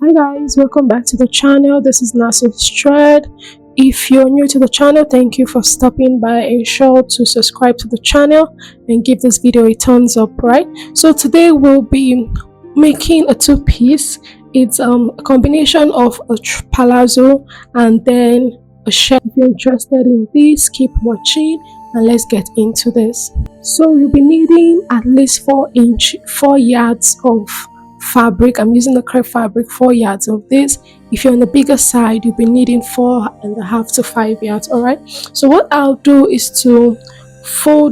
Hi guys, welcome back to the channel. This is Nasir's Thread. If you're new to the channel, thank you for stopping by. Ensure to subscribe to the channel and give this video a thumbs up, right? So today we'll be making a two-piece. It's a combination of a palazzo and then a shirt. If you're interested in this, keep watching and let's get into this. So you'll be needing at least 4 yards of fabric. I'm using the crepe fabric, 4 yards of this. If you're on the bigger side, you'll be needing 4.5 to 5 yards. All right, so what I'll do is to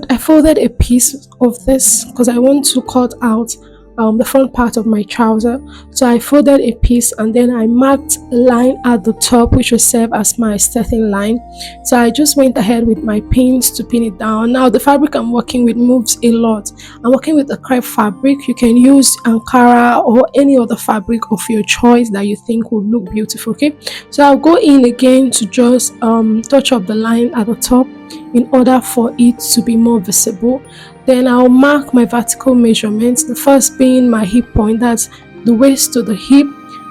I folded a piece of this because I want to cut out the front part of my trouser. So I folded a piece and then I marked a line at the top which will serve as my starting line. So I just went ahead with my pins to pin it down. Now the fabric I'm working with moves a lot. I'm working with a crepe fabric. You can use Ankara or any other fabric of your choice that you think will look beautiful. Okay, so I'll go in again to just touch up the line at the top in order for it to be more visible. Then I'll mark my vertical measurements, the first being my hip point, that's the waist to the hip.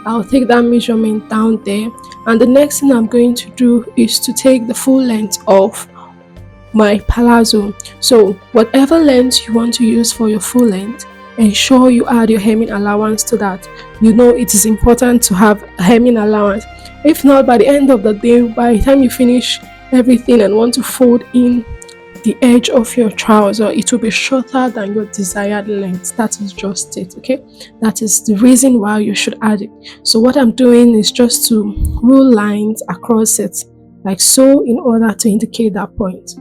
I'll take that measurement down there, and the next thing I'm going to do is to take the full length of my palazzo. So whatever length you want to use for your full length, ensure you add your hemming allowance to that. You know it is important to have a hemming allowance. If not, by the end of the day, by the time you finish everything and want to fold in the edge of your trouser, it will be shorter than your desired length. That is just it. Okay, that is the reason why you should add it. So what I'm doing is just to rule lines across it like so in order to indicate that point.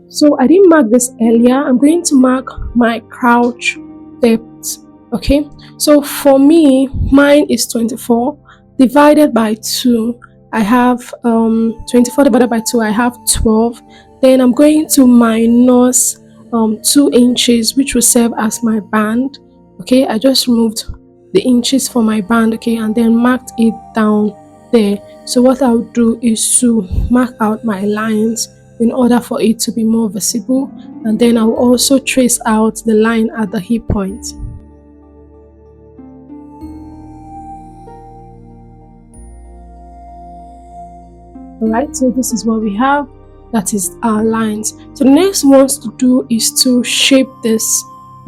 So I didn't mark this earlier. I'm going to mark my crouch depth. Okay, so for me, mine is 24 divided by 2. I have 24 divided by 2, I have 12. Then I'm going to minus 2 inches, which will serve as my band. Okay, I just removed the inches for my band. Okay, and then marked it down there. So what I'll do is to mark out my lines in order for it to be more visible, and then I'll also trace out the line at the hip point. Alright, so this is what we have. That is our lines. So the next one to do is to shape this.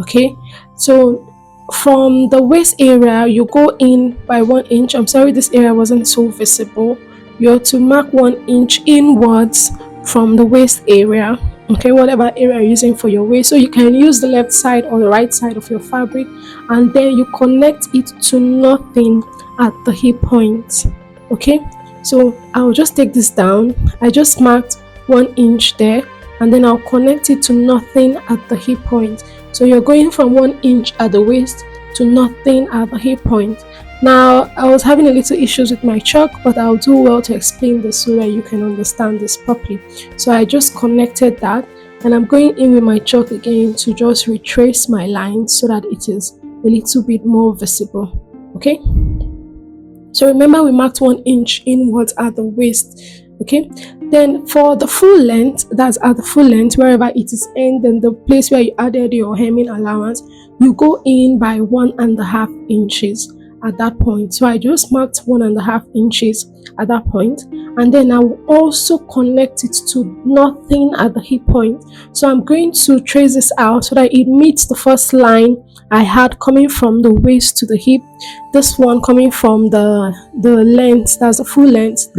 Okay, so from the waist area you go in by 1 inch. I'm sorry this area wasn't so visible. You have to mark 1 inch inwards from the waist area. Okay, whatever area you're using for your waist. So you can use the left side or the right side of your fabric, and then you connect it to nothing at the hip point. Okay, so I'll just take this down. I just marked 1 inch there, and then I'll connect it to nothing at the hip point. So you're going from 1 inch at the waist to nothing at the hip point. Now I was having a little issues with my chalk, but I'll do well to explain this so that you can understand this properly. So I just connected that, and I'm going in with my chalk again to just retrace my lines so that it is a little bit more visible. Okay, so remember we marked 1 inch inwards at the waist. Okay, then for the full length, that's at the full length wherever it is end, and the place where you added your hemming allowance, you go in by 1.5 inches at that point. So I just marked 1.5 inches at that point, and then I will also connect it to nothing at the hip point. So I'm going to trace this out so that it meets the first line I had coming from the waist to the hip. This one coming from the length, that's the full length,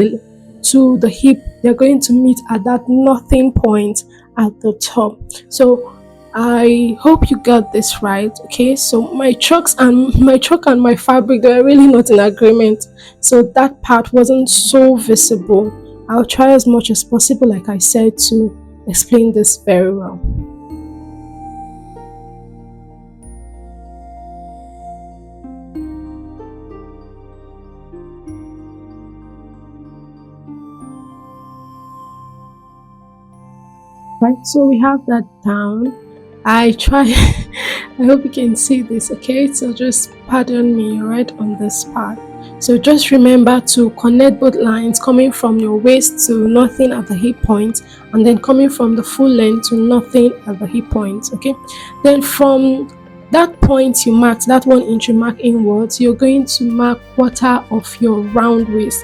to the hip, they're going to meet at that nothing point at the top. So I hope you got this right. Okay, so my chalk and my fabric, they were really not in agreement, so that part wasn't so visible. I'll try as much as possible, like I said, to explain this very well. Right, so we have that down. I try I hope you can see this. Okay, so just pardon me right on this part. So just remember to connect both lines, coming from your waist to nothing at the hip point, and then coming from the full length to nothing at the hip point. Okay, then from that point you marked, that 1 inch you mark inwards, you're going to mark quarter of your round waist.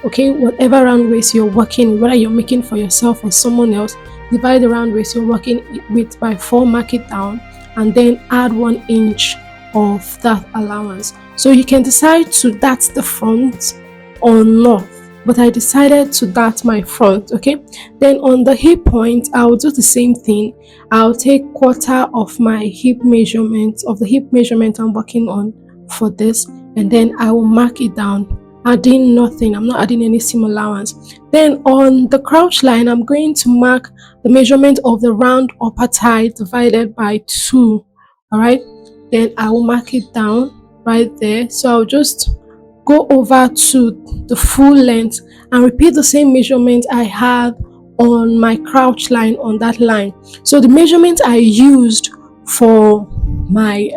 Okay, whatever round waist you're working, whether you're making for yourself or someone else, divide the round waist you're working with by 4, mark it down, and then add 1 inch of that allowance. So you can decide to dart the front or not, but I decided to dart my front. Okay, then on the hip point I'll do the same thing. I'll take quarter of my hip measurement, of the hip measurement I'm working on for this, and then I will mark it down, adding nothing. I'm not adding any seam allowance. Then on the crouch line I'm going to mark the measurement of the round upper thigh divided by 2. All right, then I will mark it down right there. So I'll just go over to the full length and repeat the same measurement I had on my crouch line on that line. So the measurement I used for my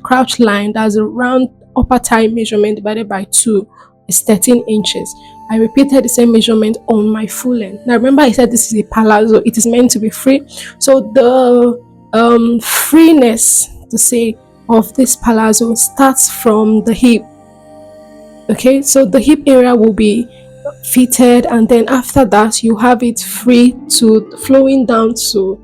crouch line, that's a round upper thigh measurement divided by 2, is 13 inches. I repeated the same measurement on my full length. Now remember I said this is a palazzo, it is meant to be free. So the freeness, to say, of this palazzo starts from the hip. Okay, so the hip area will be fitted, and then after that you have it free to flowing down to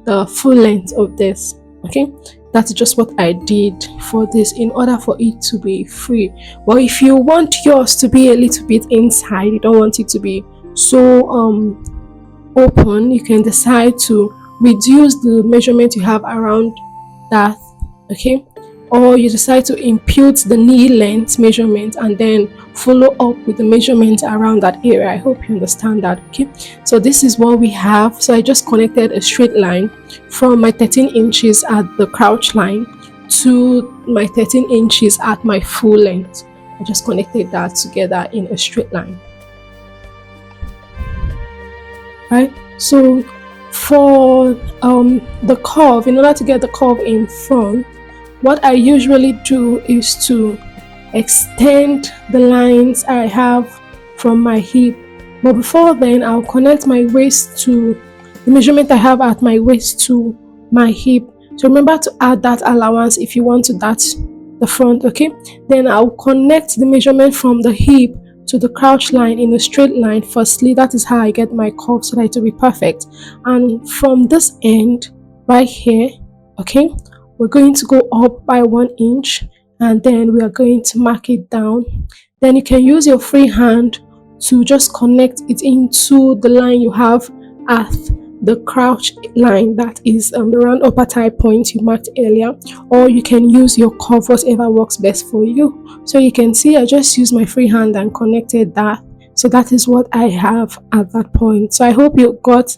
the full length of this. Okay, that's just what I did for this in order for it to be free. But if you want yours to be a little bit inside, you don't want it to be so open, you can decide to reduce the measurement you have around that. Okay, or you decide to impute the knee length measurement and then follow up with the measurement around that area. I hope you understand that. Okay, so this is what we have. So I just connected a straight line from my 13 inches at the crouch line to my 13 inches at my full length. I just connected that together in a straight line. Right, so for the curve, in order to get the curve in front, what I usually do is to extend the lines I have from my hip. But before then, I'll connect my waist to the measurement I have at my waist to my hip. So remember to add that allowance if you want to dart the front. Okay, then I'll connect the measurement from the hip to the crouch line in a straight line firstly. That is how I get my curve so that it will be perfect. And from this end right here, okay, we're going to go up by 1 inch, and then we are going to mark it down. Then you can use your free hand to just connect it into the line you have at the crouch line, that is the round upper thigh point you marked earlier, or you can use your curve, whatever works best for you. So you can see I just used my free hand and connected that. So that is what I have at that point. So I hope you got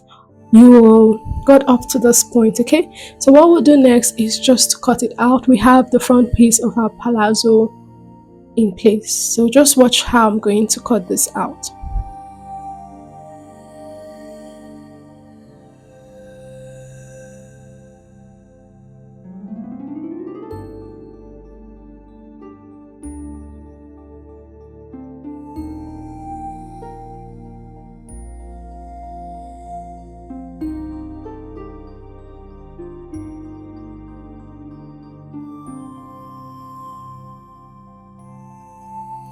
up to this point. Okay, so what we'll do next is just to cut it out. We have the front piece of our palazzo in place, so just watch how I'm going to cut this out.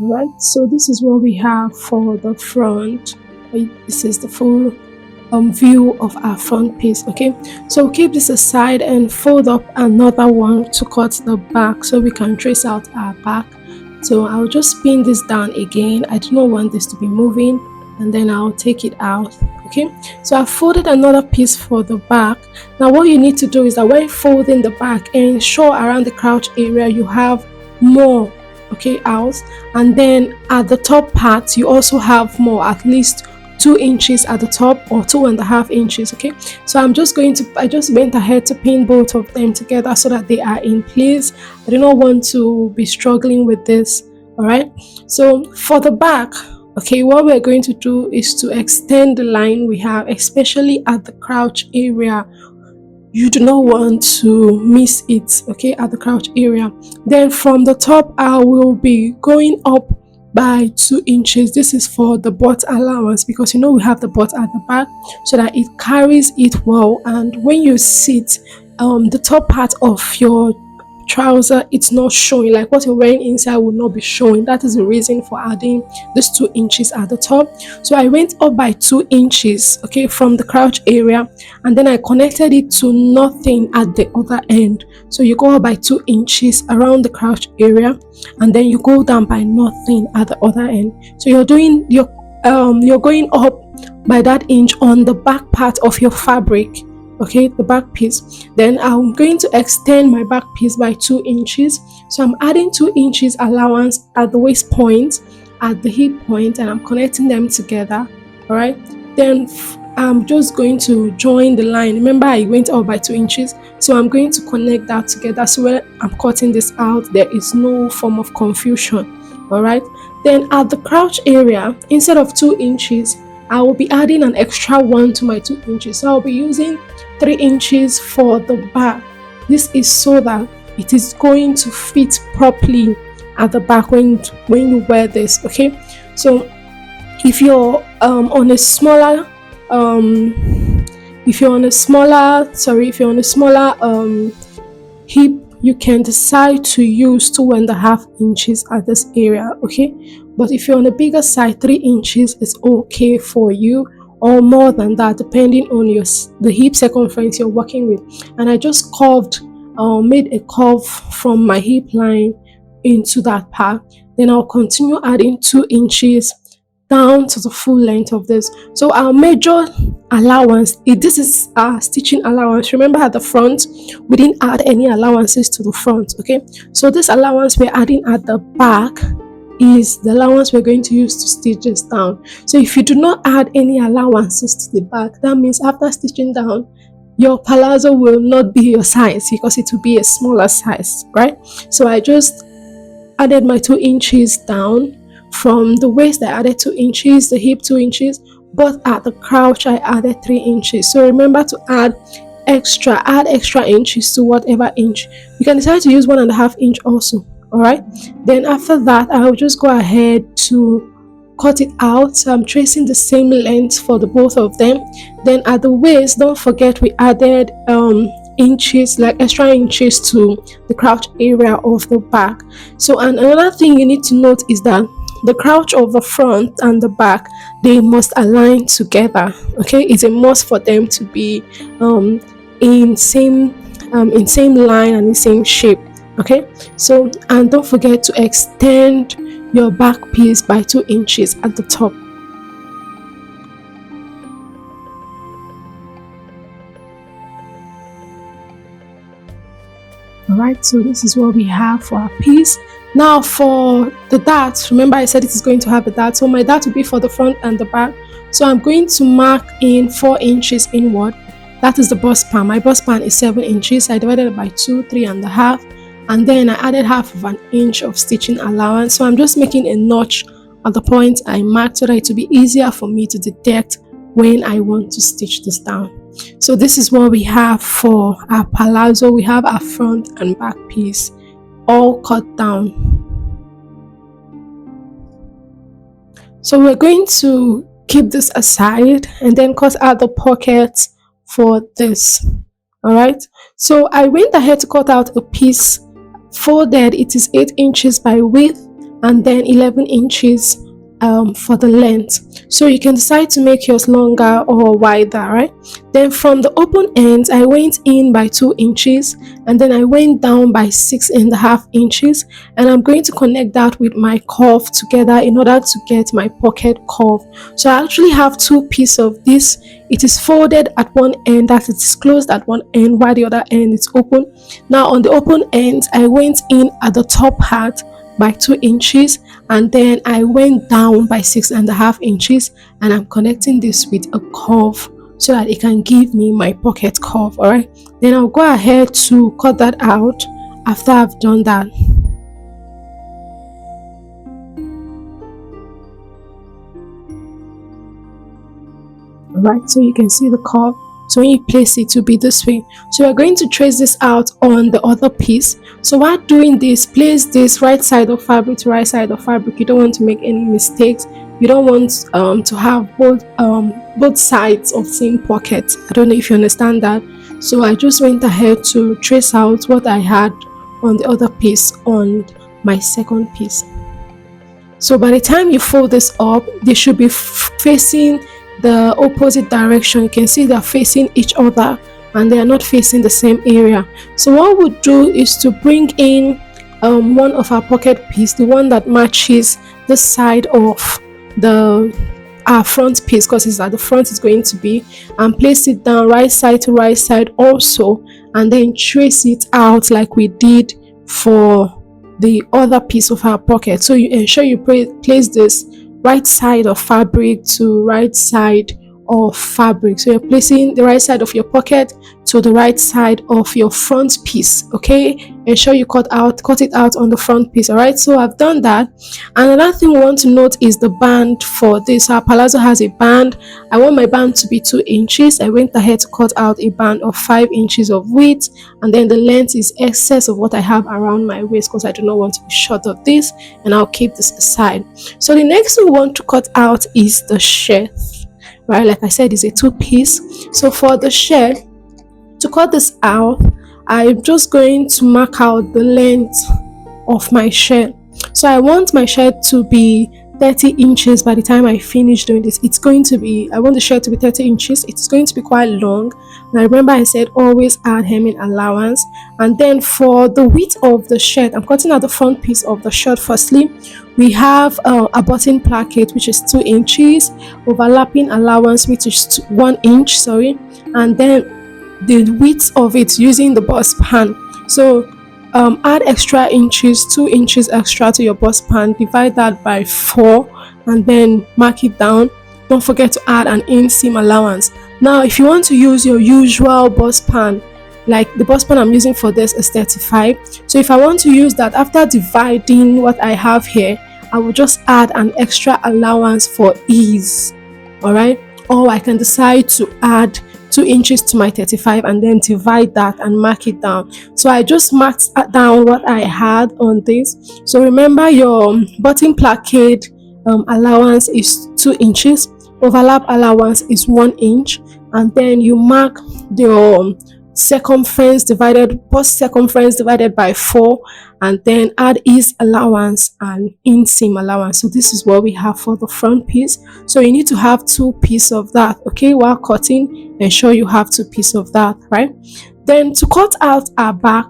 Right, so this is what we have for the front. This is the full view of our front piece. Okay, so keep this aside and fold up another one to cut the back so we can trace out our back. So I'll just pin this down again. I do not want this to be moving, and then I'll take it out. Okay, so I've folded another piece for the back. Now what you need to do is that when folding the back, ensure around the crouch area you have more, okay, out, and then at the top part you also have more, at least 2 inches at the top or 2.5 inches. Okay, so I just went ahead to pin both of them together so that they are in place. I do not want to be struggling with this. All right, so for the back, okay, what we're going to do is to extend the line we have, especially at the crouch area. You do not want to miss it, okay, at the crouch area. Then from the top I will be going up by 2 inches. This is for the butt allowance, because you know we have the butt at the back, so that it carries it well. And when you sit, the top part of your trouser, it's not showing, like what you're wearing inside will not be showing. That is the reason for adding this 2 inches at the top. So I went up by 2 inches, okay, from the crotch area, and then I connected it to nothing at the other end. So you go up by 2 inches around the crotch area, and then you go down by nothing at the other end. So you're going up by that inch on the back part of your fabric, okay, the back piece. Then I'm going to extend my back piece by 2 inches. So I'm adding 2 inches allowance at the waist point, at the hip point, and I'm connecting them together. All right, then I'm just going to join the line. Remember, I went up by 2 inches, so I'm going to connect that together, so when I'm cutting this out, there is no form of confusion. All right, then at the crouch area, instead of 2 inches, I will be adding an extra one to my 2 inches. So I'll be using 3 inches for the back. This is so that it is going to fit properly at the back when you wear this. Okay, so if you're on a smaller hip, you can decide to use 2.5 inches at this area. Okay, but if you're on a bigger side, 3 inches is okay for you, or more than that, depending on the hip circumference you're working with. And I just made a curve from my hip line into that part. Then I'll continue adding 2 inches down to the full length of this. So our major allowance, this is our stitching allowance. Remember, at the front we didn't add any allowances to the front. Okay, so this allowance we're adding at the back is the allowance we're going to use to stitch this down. So if you do not add any allowances to the back, that means after stitching down, your palazzo will not be your size, because it will be a smaller size, right? So I just added my 2 inches down. From the waist I added 2 inches, the hip 2 inches, but at the crouch I added 3 inches. So remember to add extra inches to whatever inch. You can decide to use 1.5 inch also. All right, then after that I'll just go ahead to cut it out. So I'm tracing the same length for the both of them. Then at the waist, don't forget we added inches, like extra inches, to the crouch area of the back. So, and another thing you need to note is that the crouch of the front and the back, they must align together. Okay, it's a must for them to be in same line and in same shape. Okay, so, and don't forget to extend your back piece by 2 inches at the top. Alright, so this is what we have for our piece. Now for the dart, remember I said it is going to have a dart, so my dart will be for the front and the back. So I'm going to mark in 4 inches inward. That is the bust span. My bust span is 7 inches. I divided it by 2, 3.5, and then I added 1/2 inch of stitching allowance. So I'm just making a notch at the point I marked, so that it will be easier for me to detect when I want to stitch this down. So this is what we have for our palazzo. We have our front and back piece all cut down. So we're going to keep this aside and then cut out the pockets for this. All right, so I went ahead to cut out a piece folded. It is 8 inches by width and then 11 inches for the length. So you can decide to make yours longer or wider, right? Then from the open ends, I went in by 2 inches and then I went down by 6.5 inches, and I'm going to connect that with my curve together in order to get my pocket curve. So I actually have two pieces of this. It is folded at one end, that it is closed at one end, while the other end is open. Now on the open ends, I went in at the top part by 2 inches and then I went down by 6.5 inches, and I'm connecting this with a curve so that it can give me my pocket curve. All right, then I'll go ahead to cut that out after I've done that. All right, so you can see the curve. So when you place it to be this way. So we're going to trace this out on the other piece. So while doing this, place this right side of fabric to right side of fabric. You don't want to make any mistakes. You don't want to have both sides of same pocket. I don't know if you understand that. So I just went ahead to trace out what I had on the other piece on my second piece. So by the time you fold this up, they should be facing the opposite direction. You can see they're facing each other and they are not facing the same area. So what we'll do is to bring in one of our pocket piece, the one that matches the side of the our front piece, because it's at the front is going to be, and place it down right side to right side also, and then trace it out like we did for the other piece of our pocket. So you ensure you place this right side of fabric to right side of fabric. So you're placing the right side of your pocket to the right side of your front piece. Okay, ensure you cut it out on the front piece. All right, so I've done that. And another thing we want to note is the band for this. Our palazzo has a band. I want my band to be 2 inches. I went ahead to cut out a band of 5 inches of width, and then the length is excess of what I have around my waist, because I do not want to be short of this, and I'll keep this aside. So the next thing we want to cut out is the shirt. Right, like I said, it's a 2-piece. So for the shirt, to cut this out, I'm just going to mark out the length of my shirt. So I want my shirt to be 30 inches by the time I finish doing this. I want the shirt to be 30 inches. It's going to be quite long. And I remember I said always add hemming allowance. And then for the width of the shirt, I'm cutting out the front piece of the shirt firstly. We have a button placket, which is 2 inches, overlapping allowance, which is 1 inch, and then the width of it using the bust pan. So add extra inches, 2 inches extra to your bust pan, divide that by 4, and then mark it down. Don't forget to add an inseam allowance. Now if you want to use your usual bust pan, like the bust pan I'm using for this is 35, so if I want to use that, after dividing what I have here, I will just add an extra allowance for ease. All right, or I can decide to add 2 inches to my 35 and then divide that and mark it down. So I just marked down what I had on this. So remember, your button placket allowance is 2 inches, overlap allowance is 1 inch, and then you mark your bust circumference divided by 4, and then add ease allowance and inseam allowance. So this is what we have for the front piece. So you need to have 2 pieces of that. Okay, while cutting, ensure you have 2 pieces of that, right? Then to cut out our back,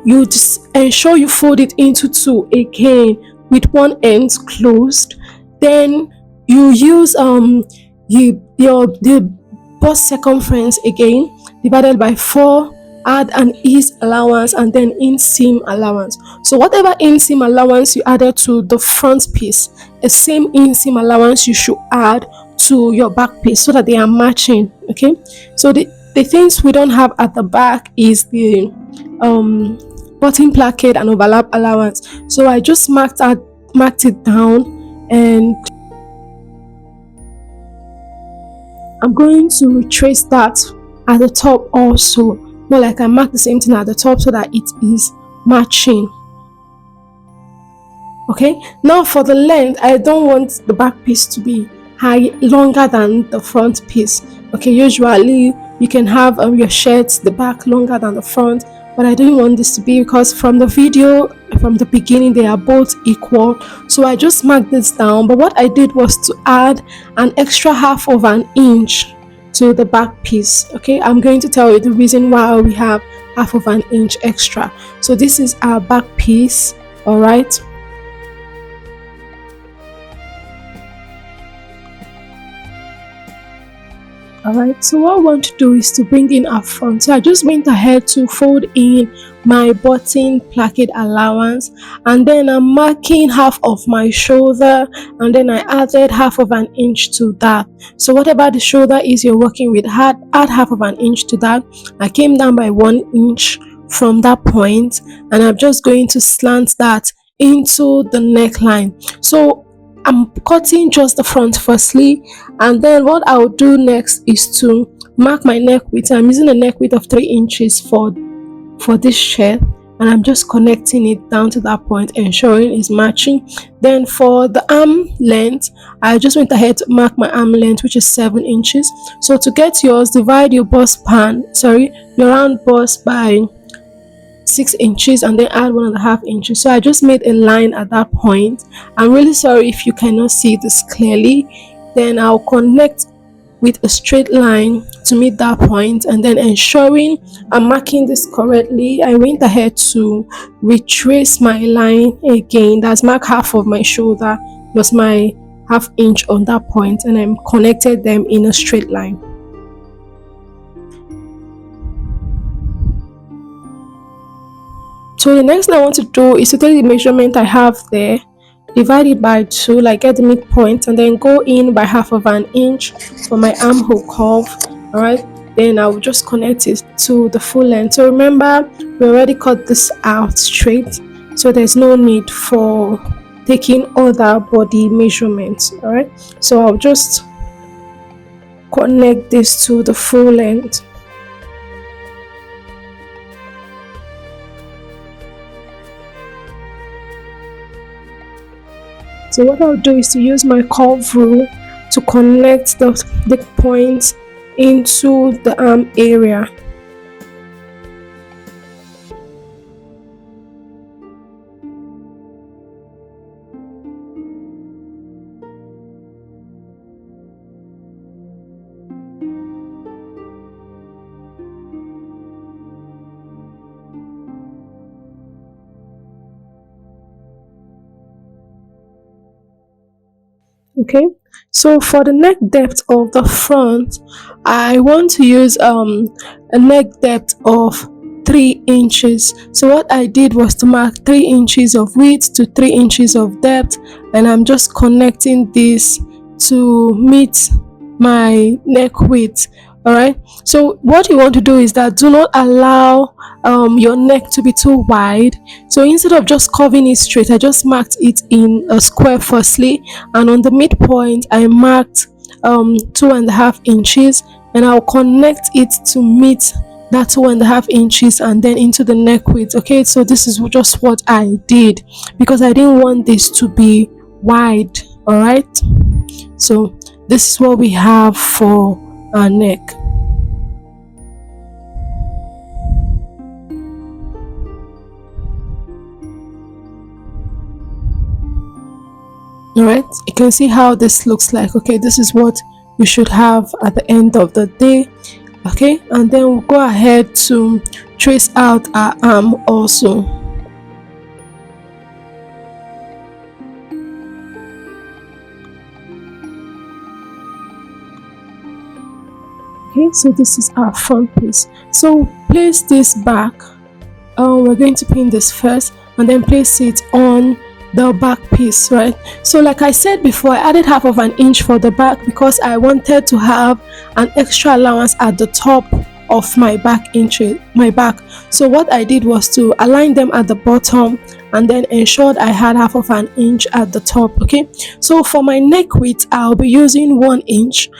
you just ensure you fold it into 2 again with one end closed. Then you use the bust circumference again divided by 4, add an ease allowance and then inseam allowance. So whatever inseam allowance you added to the front piece, the same inseam allowance you should add to your back piece so that they are matching. Okay, so the things we don't have at the back is the button placket and overlap allowance. So I just marked it down, and I'm going to retrace that at the top also. More like I mark the same thing at the top so that it is matching. Okay, now for the length, I don't want the back piece to be longer than the front piece. Okay, usually you can have your shirts, the back longer than the front, but I didn't want this to be, because from the video from the beginning they are both equal. So I just marked this down, but what I did was to add an extra 1/2 inch to the back piece. Okay, I'm going to tell you the reason why we have 1/2 inch extra. So this is our back piece. All right, Alright, so what I want to do is to bring in our front. So I just went ahead to fold in my button placket allowance, and then I'm marking half of my shoulder, and then I added 1/2 inch to that. So whatever the shoulder is you're working with, add 1/2 inch to that. I came down by 1 inch from that point, and I'm just going to slant that into the neckline. So I'm cutting just the front firstly, and then what I'll do next is to mark my neck width. I'm using a neck width of 3 inches for this shirt, and I'm just connecting it down to that point, ensuring it's matching. Then for the arm length, I just went ahead to mark my arm length, which is 7 inches. So to get yours, divide your your round bust by 6 inches and then add 1.5 inches. So I just made a line at that point. I'm really sorry if you cannot see this clearly. Then I'll connect with a straight line to meet that point, and then ensuring I'm marking this correctly, I went ahead to retrace my line again. That's mark half of my shoulder plus my half inch on that point, and I'm connected them in a straight line. So the next thing I want to do is to take the measurement I have there, divide it by 2, like get the midpoint, and then go in by half of an inch for my armhole curve. All right, then I will just connect it to the full length. So remember, we already cut this out straight, so there's no need for taking other body measurements. All right, so I'll just connect this to the full length. So what I'll do is to use my curve rule to connect the points into the arm area. Okay, so for the neck depth of the front, I want to use a neck depth of 3 inches. So what I did was to mark 3 inches of width to 3 inches of depth, and I'm just connecting this to meet my neck width. All right, so what you want to do is that do not allow your neck to be too wide. So instead of just curving it straight, I just marked it in a square firstly, and on the midpoint I marked 2.5 inches, and I'll connect it to meet that 2.5 inches and then into the neck width. Okay, so this is just what I did because I didn't want this to be wide. All right, so this is what we have for our neck. All right, you can see how this looks like. Okay, this is what we should have at the end of the day. Okay, and then we'll go ahead to trace out our arm also. Okay, so this is our front piece. So place this back. We're going to pin this first and then place it on the back piece, right? So like I said before, I added half of an inch for the back because I wanted to have an extra allowance at the top of my back. So what I did was to align them at the bottom and then ensured I had half of an inch at the top. Okay, so for my neck width, I'll be using 1 inch.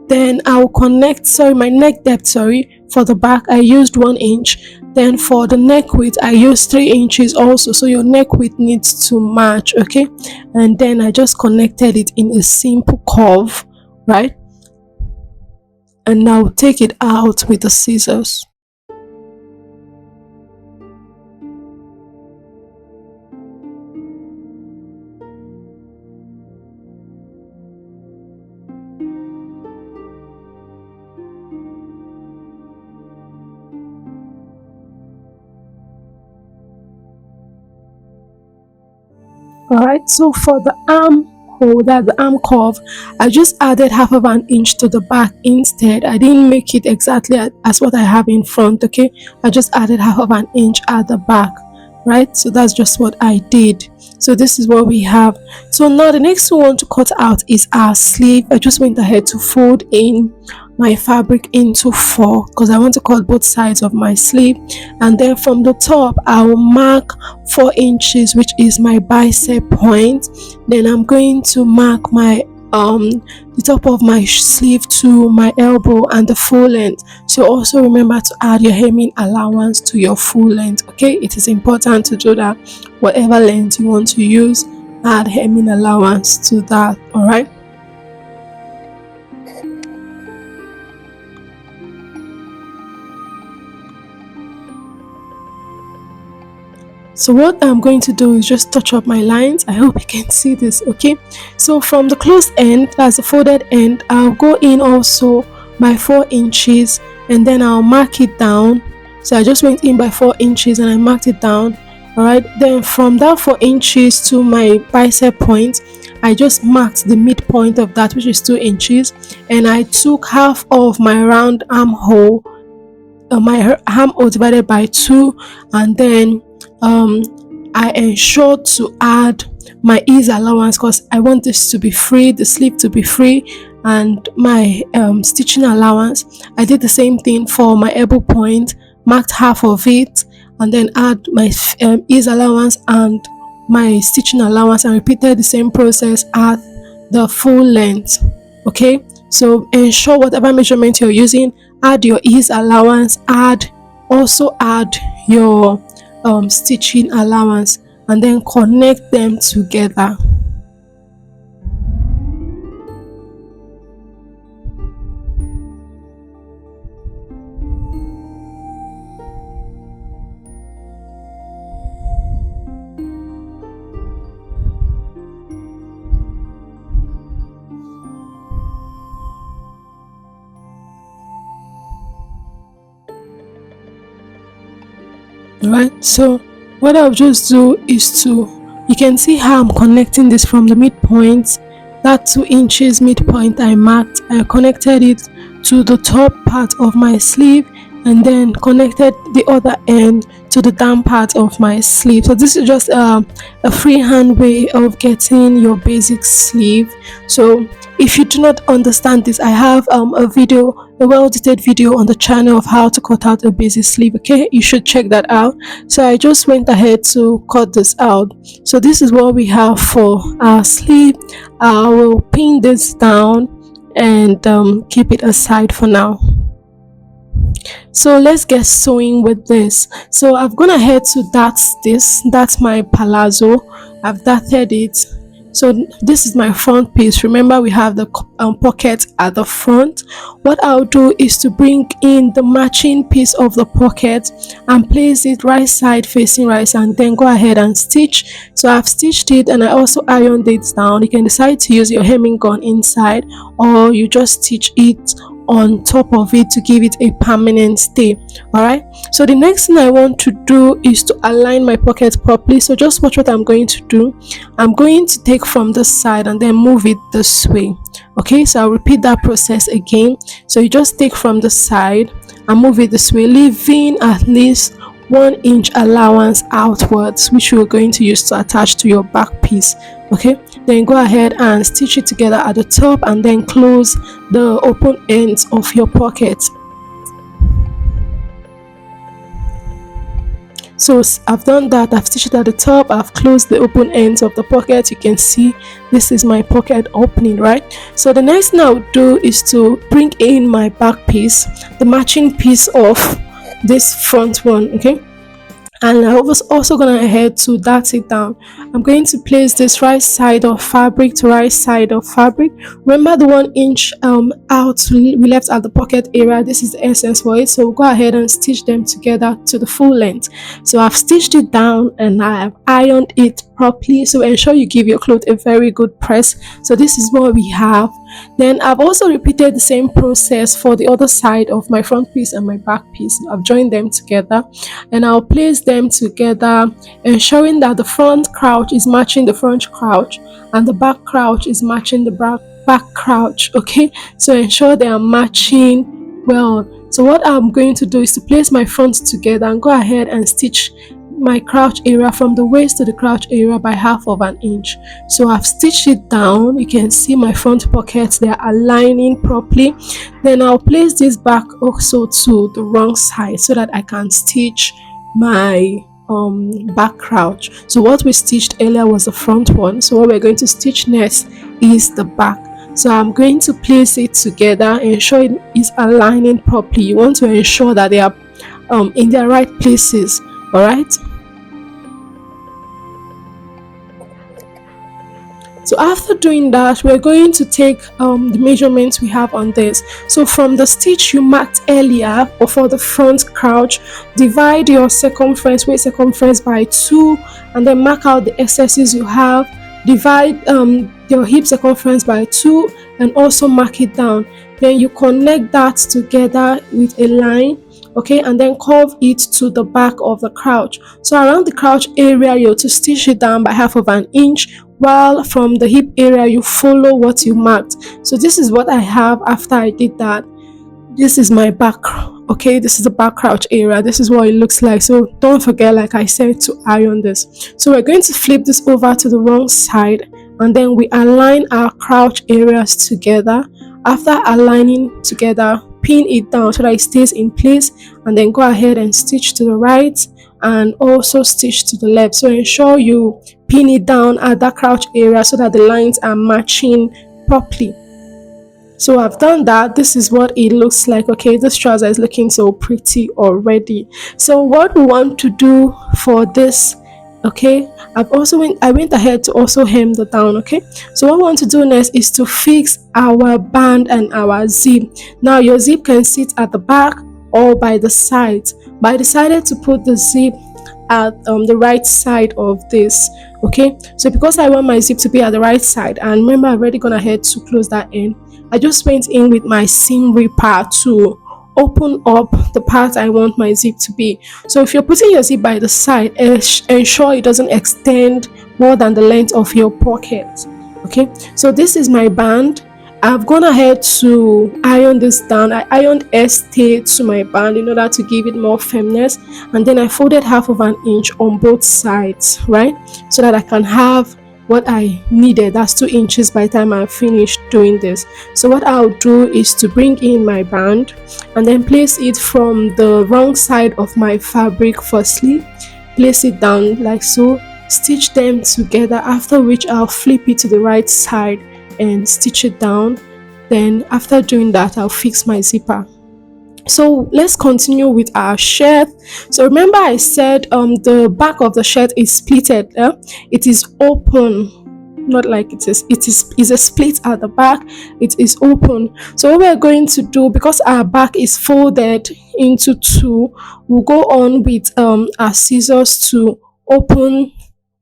Then I'll connect my neck depth, for the back I used 1 inch. Then for the neck width I used 3 inches also, so your neck width needs to match. Okay, and then I just connected it in a simple curve, right? And now take it out with the scissors. Alright, so for the arm holder, the arm curve, I just added half of an inch to the back instead. I didn't make it exactly as what I have in front. Okay, I just added half of an inch at the back, right? So that's just what I did. So this is what we have. So now the next thing we want to cut out is our sleeve. I just went ahead to fold in my fabric into 4 because I want to cut both sides of my sleeve, and then from the top I will mark 4 inches, which is my bicep point. Then I'm going to mark my the top of my sleeve to my elbow and the full length. So also remember to add your hemming allowance to your full length. Okay, it is important to do that. Whatever length you want to use, add hemming allowance to that. All right. So what I'm going to do is just touch up my lines. I hope you can see this. Okay, so from the closed end, that's the folded end, I'll go in also by 4 inches, and then I'll mark it down. So I just went in by 4 inches and I marked it down. All right, then from that 4 inches to my bicep point, I just marked the midpoint of that, which is 2 inches, and I took half of my round armhole, my armhole divided by 2, and then I ensured to add my ease allowance because I want this to be free, the sleeve to be free, and my stitching allowance. I did the same thing for my elbow point, marked half of it, and then add my ease allowance and my stitching allowance, and repeated the same process at the full length. Okay, so ensure whatever measurement you're using, add your ease allowance, add your stitching allowance, and then connect them together. Right, so what I'll just do is you can see how I'm connecting this from the midpoint, that 2 inches midpoint I marked. I connected it to the top part of my sleeve, and then connected the other end to the down part of my sleeve. So this is just a freehand way of getting your basic sleeve. So if you do not understand this, I have a well-detailed video on the channel of how to cut out a basic sleeve. Okay, you should check that out. So I just went ahead to cut this out. So this is what we have for our sleeve. I will pin this down and keep it aside for now. So let's get sewing with this. So I've gone ahead to that's my palazzo. I've darted it. So this is my front piece. Remember, we have the pocket at the front. What I'll do is to bring in the matching piece of the pocket and place it right side facing right, and then go ahead and stitch. So I've stitched it and I also ironed it down. You can decide to use your hemming gun inside, or you just stitch it on top of it to give it a permanent stay. All right, so the next thing I want to do is to align my pocket properly. So just watch what I'm going to do. I'm going to take from this side and then move it this way. Okay, so I'll repeat that process again. So you just take from the side and move it this way, leaving at least 1 inch allowance outwards, which we're going to use to attach to your back piece. Okay, then go ahead and stitch it together at the top and then close the open ends of your pocket. So I've done that. I've stitched it at the top, I've closed the open ends of the pocket. You can see this is my pocket opening, right? So the next thing I'll do is to bring in my back piece, the matching piece of this front one. Okay, and I was also going ahead to dart it down. I'm going to place this right side of fabric to right side of fabric. Remember the 1 inch out we left at the pocket area. This is the essence for it, so we'll go ahead and stitch them together to the full length. So I've stitched it down and I've ironed it properly, so ensure you give your cloth a very good press. So this is what we have. Then I've also repeated the same process for the other side of my front piece and my back piece. I've joined them together and I'll place them together, ensuring that the front crouch is matching the front crouch and the back crouch is matching the back crouch. Okay, so ensure they are matching well. So what I'm going to do is to place my front together and go ahead and stitch my crouch area from the waist to the crouch area by half of an inch. So I've stitched it down. You can see my front pockets, they are aligning properly. Then I'll place this back also to the wrong side so that I can stitch my back crouch. So what we stitched earlier was the front one, so what we're going to stitch next is the back. So I'm going to place it together, ensure it is aligning properly. You want to ensure that they are in their right places. All right. So after doing that, we're going to take the measurements we have on this. So from the stitch you marked earlier, or for the front crouch, divide your circumference, waist circumference by 2, and then mark out the excesses you have. Divide your hip circumference by 2 and also mark it down. Then you connect that together with a line, okay, and then curve it to the back of the crouch. So around the crouch area, you're to stitch it down by half of an inch, while from the hip area you follow what you marked. So this is what I have after I did that. This is my back, okay, this is the back crouch area. This is what it looks like. So don't forget, like I said, to iron this. So we're going to flip this over to the wrong side, and then we align our crouch areas together. After aligning together, pin it down so that it stays in place, and then go ahead and stitch to the right and also stitch to the left. So ensure you pin it down at that crouch area so that the lines are matching properly. So I've done that. This is what it looks like. Okay, this trouser is looking so pretty already. So what we want to do for this, okay, I went ahead to also hem the down. Okay, so what we want to do next is to fix our band and our zip. Now your zip can sit at the back or by the sides, but I decided to put the zip at the right side of this. Okay, so because I want my zip to be at the right side, and remember I've already gone ahead to close that in, I just went in with my seam ripper to open up the part I want my zip to be. So if you're putting your zip by the side, ensure it doesn't extend more than the length of your pocket. Okay, so this is my band. I've gone ahead to iron this down. I ironed stay to my band in order to give it more firmness, and then I folded half of an inch on both sides, right, so that I can have what I needed. That's 2 inches by the time I finished doing this. So what I'll do is to bring in my band and then place it from the wrong side of my fabric. Firstly, place it down like so, stitch them together, after which I'll flip it to the right side and stitch it down. Then after doing that, I'll fix my zipper. So let's continue with our shirt. So remember I said the back of the shirt is splitted. It is open, not like it is a split at the back. It is open. So what we're going to do, because our back is folded into 2, we'll go on with our scissors to open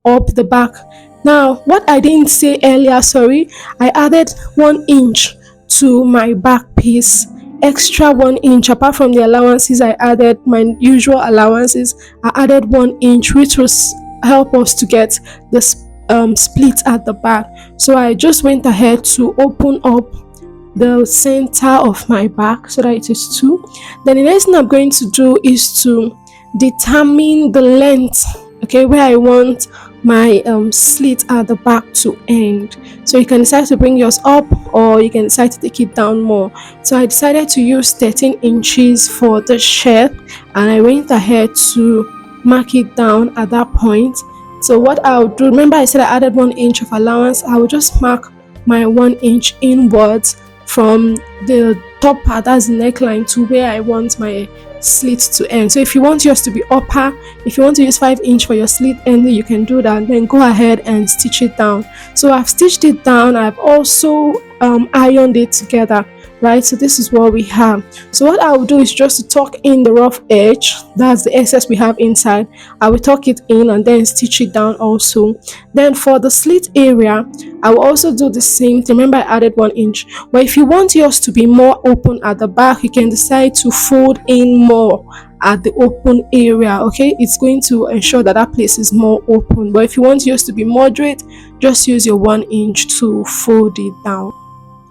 up the back. Now what I didn't say earlier, sorry, I added 1 inch to my back piece, extra 1 inch. Apart from the allowances I added, my usual allowances, I added 1 inch, which was help us to get the split at the back. So I just went ahead to open up the center of my back so that it is 2. Then the next thing I'm going to do is to determine the length, okay, where I want my slit at the back to end. So you can decide to bring yours up, or you can decide to take it down more. So I decided to use 13 inches for the shirt, and I went ahead to mark it down at that point. So what I'll do, remember I said I added 1 inch of allowance, I will just mark my 1 inch inwards from the top part, that's the neckline, to where I want my slit to end. So if you want yours to be upper, if you want to use 5 inch for your slit ending, you can do that. Then go ahead and stitch it down. So I've stitched it down. I've also ironed it together, right? So this is what we have. So what I will do is just to tuck in the rough edge, that's the excess we have inside. I will tuck it in and then stitch it down also. Then for the slit area, I will also do the same thing. Remember I added 1 inch, but if you want yours to be more open at the back, you can decide to fold in more at the open area. Okay, it's going to ensure that that place is more open. But if you want yours to be moderate, just use your 1 inch to fold it down.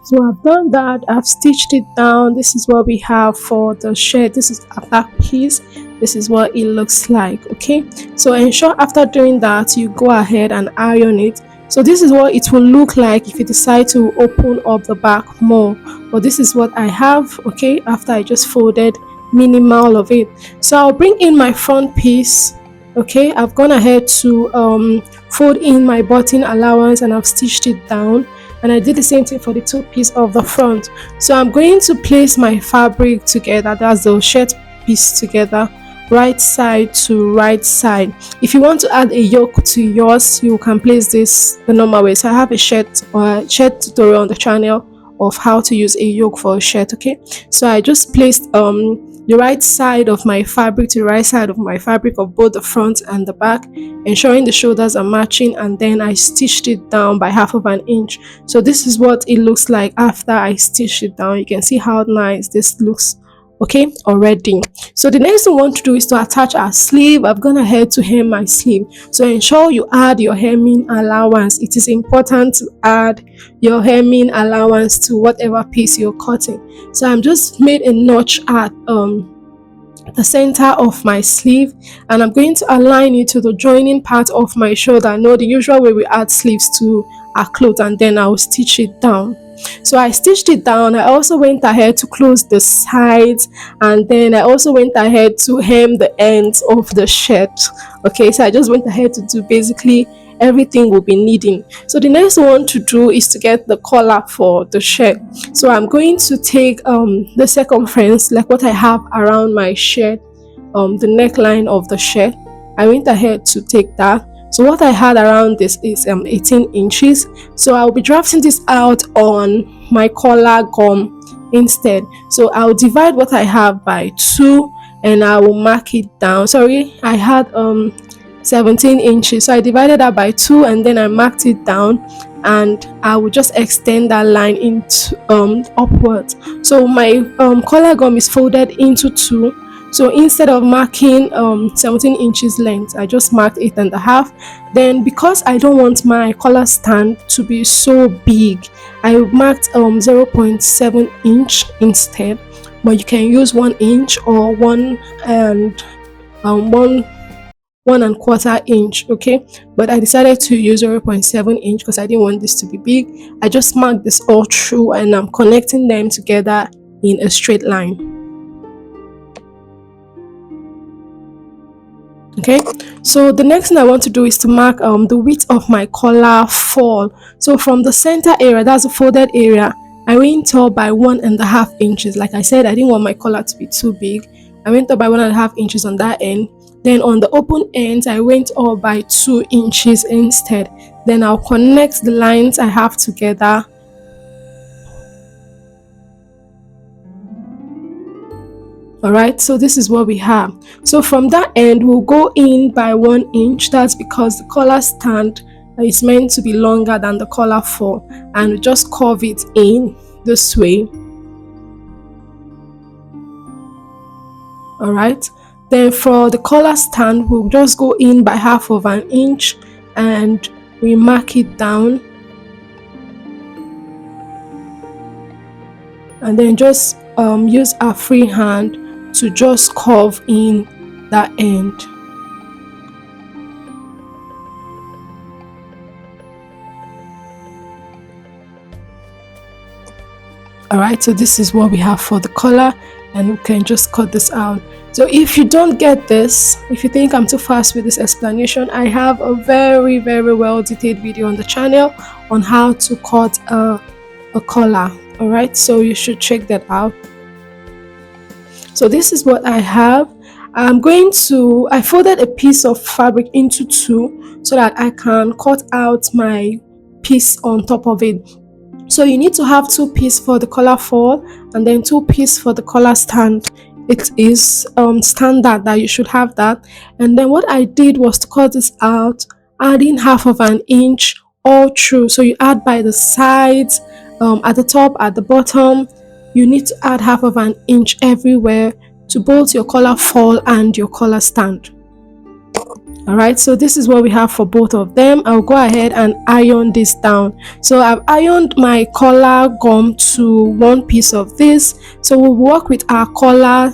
So I've done that, I've stitched it down. This is what we have for the shirt. This is a back piece. This is what it looks like. Okay, so ensure after doing that you go ahead and iron it. So this is what it will look like if you decide to open up the back more. But this is what I have, okay, after I just folded minimal of it. So I'll bring in my front piece. Okay, I've gone ahead to fold in my button allowance and I've stitched it down. and I did the same thing for the two piece of the front. So I'm going to place my fabric together, that's the shirt piece together, right side to right side. If you want to add a yoke to yours, you can place this the normal way. So I have a shirt tutorial on the channel of how to use a yoke for a shirt. Okay, so I just placed the right side of my fabric to the right side of my fabric of both the front and the back, ensuring the shoulders are matching, and then I stitched it down by half of an inch. So this is what it looks like after I stitched it down. You can see how nice this looks, okay, already. So the next thing we want to do is to attach our sleeve. I've gone ahead to hem my sleeve, so ensure you add your hemming allowance. It is important to add your hemming allowance to whatever piece you're cutting. So I'm just made a notch at the center of my sleeve, and I'm going to align it to the joining part of my shoulder. Know the usual way we add sleeves to our clothes, and then I'll stitch it down. So I stitched it down. I also went ahead to close the sides, and then I also went ahead to hem the ends of the shirt. Okay, so I just went ahead to do basically everything we'll be needing. So the next one to do is to get the collar for the shirt. So I'm going to take the circumference, like what I have around my shirt, the neckline of the shirt. I went ahead to take that. So what I had around this is 18 inches. So I'll be drafting this out on my collar gum instead. So I'll divide what I have by 2 and I will mark it down. Sorry, I had 17 inches, so I divided that by 2 and then I marked it down, and I will just extend that line into upwards. So my collar gum is folded into 2. So instead of marking 17 inches length, I just marked 8.5. Then because I don't want my collar stand to be so big, I marked 0.7 inch instead. But you can use 1 inch or 1.25 inch, okay, but I decided to use 0.7 inch because I didn't want this to be big. I just marked this all through, and I'm connecting them together in a straight line. Okay, so the next thing I want to do is to mark the width of my collar fall. So from the center area, that's the folded area, I went up by 1.5 inches. Like I said, I didn't want my collar to be too big. I went up by 1.5 inches on that end. Then on the open ends, I went up by 2 inches instead. Then I'll connect the lines I have together. Alright, so this is what we have. So from that end, we'll go in by 1 inch. That's because the collar stand is meant to be longer than the collar fall, and we just curve it in this way. Alright, then for the collar stand, we'll just go in by half of an inch and we mark it down, and then just use our free hand to just curve in that end. Alright, so this is what we have for the collar, and we can just cut this out. So if you don't get this, if you think I'm too fast with this explanation, I have a very well detailed video on the channel on how to cut a collar. Alright, so you should check that out. So this is what I have. I folded a piece of fabric into 2 so that I can cut out my piece on top of it. So you need to have 2 pieces for the collar fall and then 2 pieces for the collar stand. It is standard that you should have that. And then what I did was to cut this out, adding half of an inch all through. So you add by the sides, at the top, at the bottom. You need to add half of an inch everywhere to both your collar fall and your collar stand. Alright, so this is what we have for both of them. I'll go ahead and iron this down. So I've ironed my collar gum to 1 piece of this. So we'll work with our collar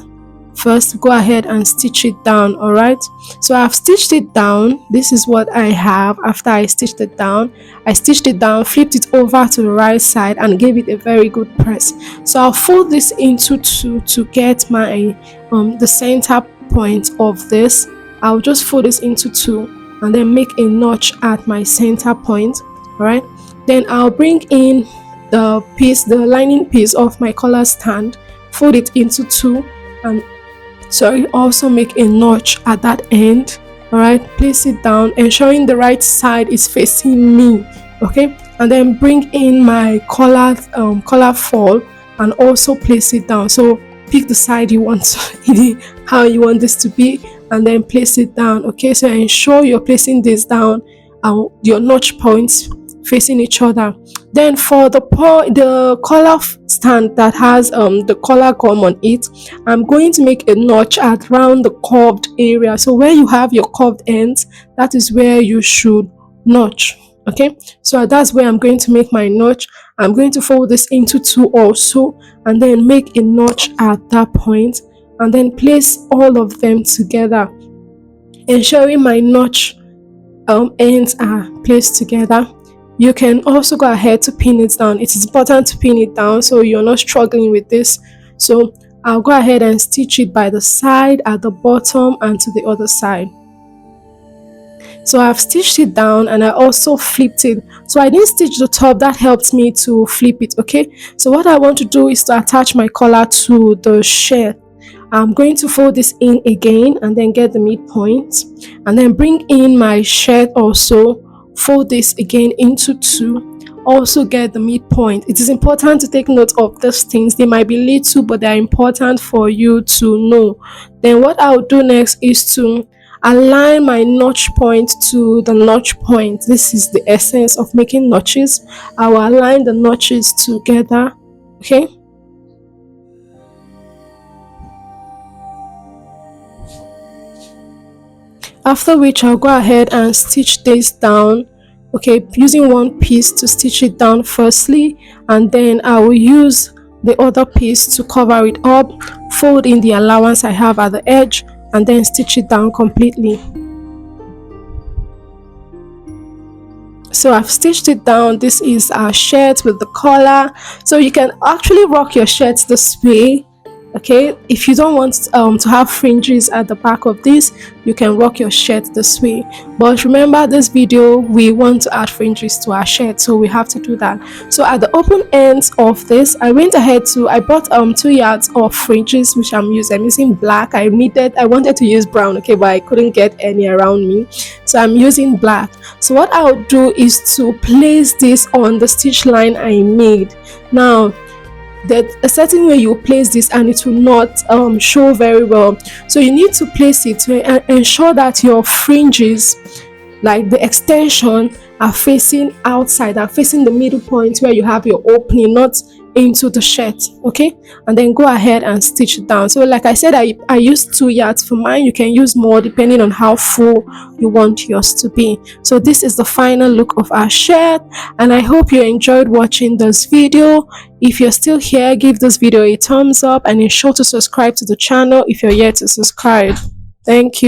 first. Go ahead and stitch it down. Alright, so I've stitched it down. This is what I have after I stitched it down. I stitched it down, flipped it over to the right side and gave it a very good press. So I'll fold this into 2 to get my the center point of this. I'll just fold this into 2 and then make a notch at my center point. Alright, Then I'll bring in the lining piece of my collar stand, fold it into two, and also make a notch at that end. All right, place it down, ensuring the right side is facing me. Okay, and then bring in my collar fall and also place it down. So pick the side you want how you want this to be, and then place it down. Okay, so ensure you're placing this down and your notch points facing each other. Then for the collar stand that has the collar gum on it, I'm going to make a notch around the curved area. So where you have your curved ends, that is where you should notch. Okay, so that's where I'm going to make my notch. I'm going to fold this into two also, and then make a notch at that point, and then place all of them together, ensuring my notch ends are placed together. You can also go ahead to pin it down. It is important to pin it down so you're not struggling with this. So I'll go ahead and stitch it by the side, at the bottom, and to the other side. So I've stitched it down and I also flipped it. So I didn't stitch the top, that helped me to flip it. Okay, so what I want to do is to attach my collar to the shirt. I'm going to fold this in again and then get the midpoint, and then bring in my shirt also, fold this again into two, also get the midpoint. It is important to take note of these things. They might be little, but they're important for you to know. Then what I'll do next is to align my notch point to the notch point. This is the essence of making notches. I will align the notches together. Okay, after which I'll go ahead and stitch this down. Okay, using one piece to stitch it down firstly, and then I will use the other piece to cover it up, fold in the allowance I have at the edge, and then stitch it down completely. So I've stitched it down. This is our shirt with the collar. So you can actually rock your shirt this way. Okay, if you don't want to have fringes at the back of this, you can rock your shirt this way. But remember, this video we want to add fringes to our shirt, so we have to do that. So at the open ends of this, I went ahead to I bought 2 yards of fringes, which I'm using black. I wanted to use brown, okay, but I couldn't get any around me, so I'm using black. So what I'll do is to place this on the stitch line I made. Now that a certain way you place this and it will not show very well, so you need to place it and ensure that your fringes, like the extension, are facing outside, are facing the middle point where you have your opening, not into the shirt. Okay, and then go ahead and stitch it down. So like I said, I used 2 yards for mine. You can use more depending on how full you want yours to be. So this is the final look of our shirt, and I hope you enjoyed watching this video. If you're still here, give this video a thumbs up and ensure to subscribe to the channel if you're yet to subscribe. Thank you.